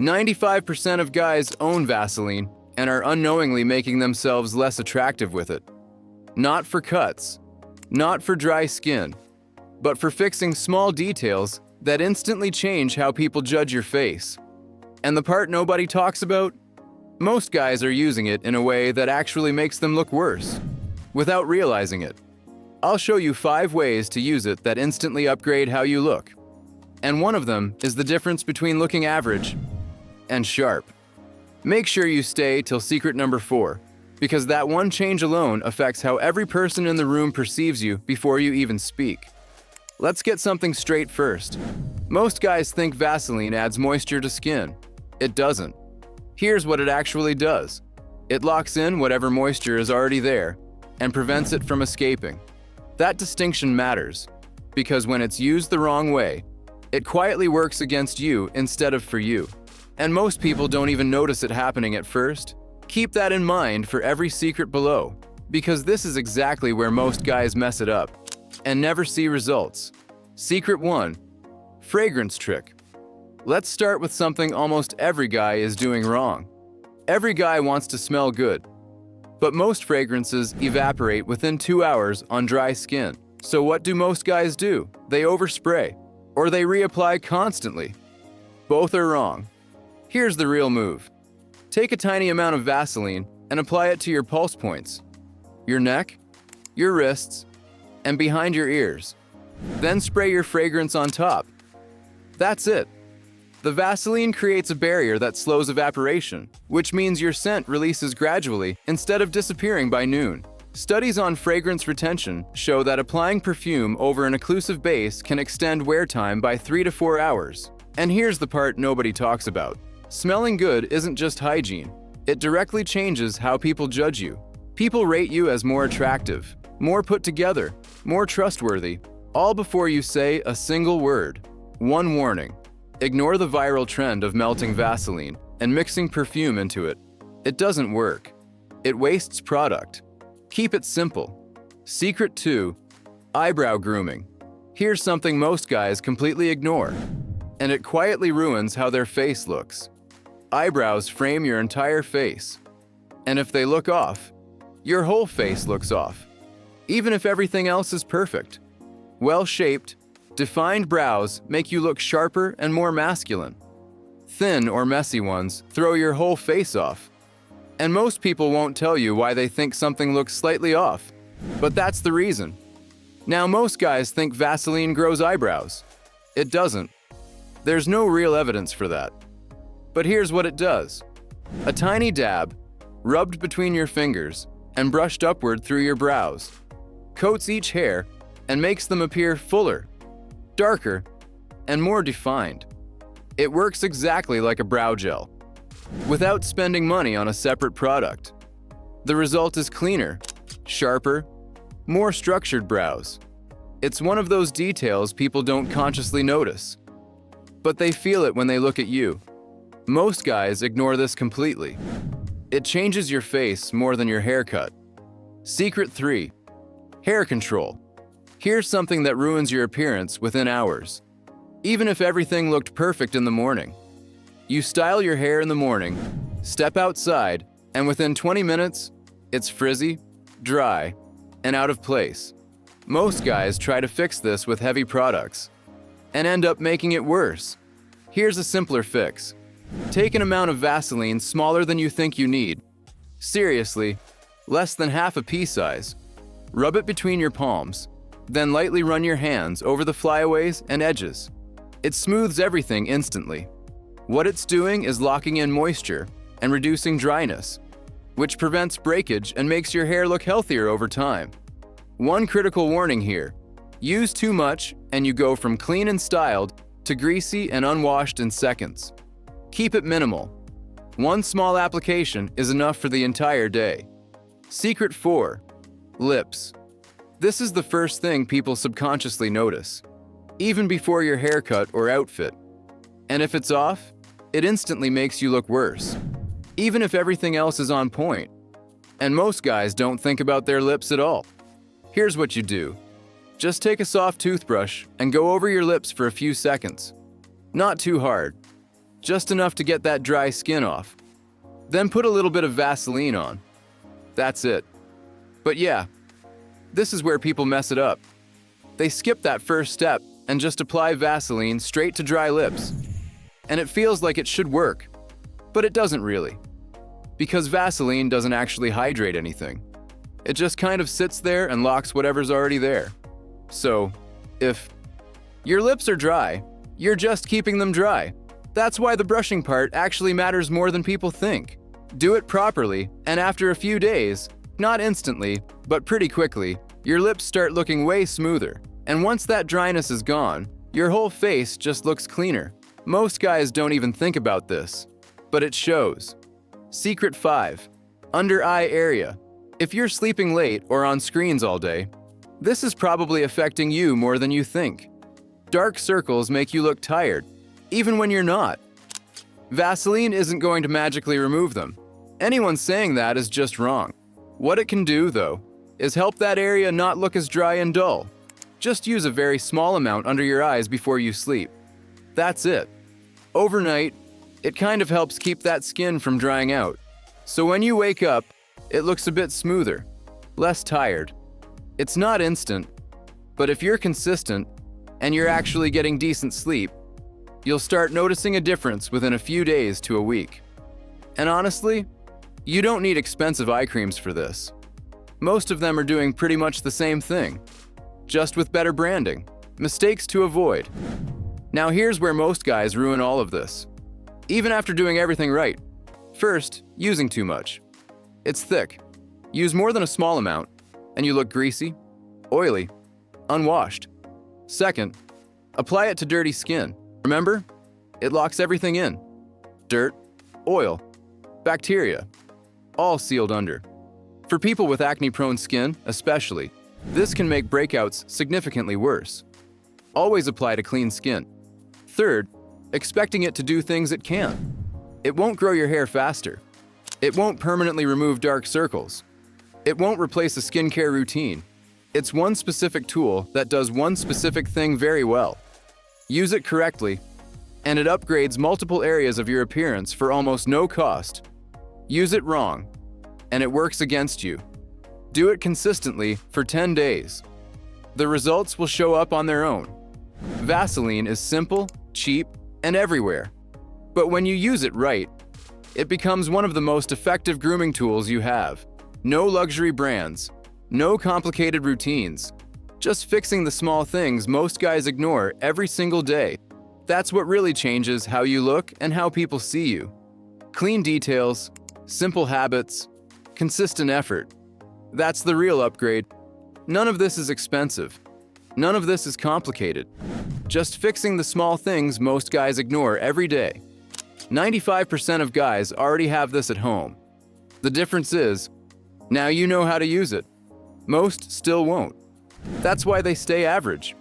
95% of guys own Vaseline and are unknowingly making themselves less attractive with it. Not for cuts, not for dry skin, but for fixing small details that instantly change how people judge your face. And the part nobody talks about? Most guys are using it in a way that actually makes them look worse, without realizing it. I'll show you 5 ways to use it that instantly upgrade how you look. And one of them is the difference between looking average and sharp. Make sure you stay till secret number 4, because that one change alone affects how every person in the room perceives you before you even speak. Let's get something straight first. Most guys think Vaseline adds moisture to skin. It doesn't. Here's what it actually does. It locks in whatever moisture is already there and prevents it from escaping. That distinction matters, because when it's used the wrong way, it quietly works against you instead of for you. And most people don't even notice it happening at first. Keep that in mind for every secret below, because this is exactly where most guys mess it up and never see results. Secret 1. Fragrance trick. Let's start with something almost every guy is doing wrong. Every guy wants to smell good, but most fragrances evaporate within 2 hours on dry skin. So what do most guys do? They overspray, or they reapply constantly. Both are wrong. Here's the real move. Take a tiny amount of Vaseline and apply it to your pulse points, your neck, your wrists, and behind your ears. Then spray your fragrance on top. That's it. The Vaseline creates a barrier that slows evaporation, which means your scent releases gradually instead of disappearing by noon. Studies on fragrance retention show that applying perfume over an occlusive base can extend wear time by 3 to 4 hours. And here's the part nobody talks about. Smelling good isn't just hygiene. It directly changes how people judge you. People rate you as more attractive, more put together, more trustworthy, all before you say a single word. One warning: ignore the viral trend of melting Vaseline and mixing perfume into it. It doesn't work. It wastes product. Keep it simple. Secret 2. Eyebrow grooming. Here's something most guys completely ignore, and it quietly ruins how their face looks. Eyebrows frame your entire face, and if they look off, your whole face looks off, even if everything else is perfect. Well-shaped, defined brows make you look sharper and more masculine. Thin or messy ones throw your whole face off. And most people won't tell you why they think something looks slightly off, but that's the reason. Now, most guys think Vaseline grows eyebrows. It doesn't. There's no real evidence for that. But here's what it does. A tiny dab, rubbed between your fingers and brushed upward through your brows, coats each hair and makes them appear fuller, darker, and more defined. It works exactly like a brow gel, without spending money on a separate product. The result is cleaner, sharper, more structured brows. It's one of those details people don't consciously notice, but they feel it when they look at you. Most guys ignore this completely. It changes your face more than your haircut. Secret 3. Hair control. Here's something that ruins your appearance within hours. Even if everything looked perfect in the morning. You style your hair in the morning, step outside, and within 20 minutes, it's frizzy, dry, and out of place. Most guys try to fix this with heavy products and end up making it worse. Here's a simpler fix. Take an amount of Vaseline smaller than you think you need. Seriously, less than half a pea size. Rub it between your palms, then lightly run your hands over the flyaways and edges. It smooths everything instantly. What it's doing is locking in moisture and reducing dryness, which prevents breakage and makes your hair look healthier over time. One critical warning here: use too much and you go from clean and styled to greasy and unwashed in seconds. Keep it minimal. One small application is enough for the entire day. Secret 4. Lips. This is the first thing people subconsciously notice, even before your haircut or outfit. And if it's off, it instantly makes you look worse, even if everything else is on point. And most guys don't think about their lips at all. Here's what you do. Just take a soft toothbrush and go over your lips for a few seconds. Not too hard. just enough to get that dry skin off. Then put a little bit of Vaseline on. That's it. But yeah, this is where people mess it up. They skip that first step and just apply Vaseline straight to dry lips. And it feels like it should work, but it doesn't really. Because Vaseline doesn't actually hydrate anything. It just kind of sits there and locks whatever's already there. So, if your lips are dry, you're just keeping them dry. That's why the brushing part actually matters more than people think. Do it properly, and after a few days, not instantly, but pretty quickly, your lips start looking way smoother. And once that dryness is gone, your whole face just looks cleaner. Most guys don't even think about this, but it shows. Secret 5. Under eye area. If you're sleeping late or on screens all day, this is probably affecting you more than you think. Dark circles make you look tired, even when you're not. Vaseline isn't going to magically remove them. Anyone saying that is just wrong. What it can do, though, is help that area not look as dry and dull. Just use a very small amount under your eyes before you sleep. That's it. Overnight, it kind of helps keep that skin from drying out. So when you wake up, it looks a bit smoother, less tired. It's not instant, but if you're consistent and you're actually getting decent sleep, you'll start noticing a difference within a few days to a week. And honestly, you don't need expensive eye creams for this. Most of them are doing pretty much the same thing, just with better branding. Mistakes to avoid. Now here's where most guys ruin all of this, even after doing everything right. First, using too much. It's thick. Use more than a small amount, and you look greasy, oily, unwashed. Second, apply it to dirty skin. Remember, it locks everything in. Dirt, oil, bacteria, all sealed under. For people with acne-prone skin, especially, this can make breakouts significantly worse. Always apply to clean skin. Third, expecting it to do things it can't. It won't grow your hair faster. It won't permanently remove dark circles. It won't replace a skincare routine. It's one specific tool that does one specific thing very well. Use it correctly, and it upgrades multiple areas of your appearance for almost no cost. Use it wrong, and it works against you. Do it consistently for 10 days. The results will show up on their own. Vaseline is simple, cheap, and everywhere. But when you use it right, it becomes one of the most effective grooming tools you have. No luxury brands, no complicated routines, just fixing the small things most guys ignore every single day. That's what really changes how you look and how people see you. Clean details, simple habits, consistent effort. That's the real upgrade. None of this is expensive. None of this is complicated. Just fixing the small things most guys ignore every day. 95% of guys already have this at home. The difference is, now you know how to use it. Most still won't. That's why they stay average.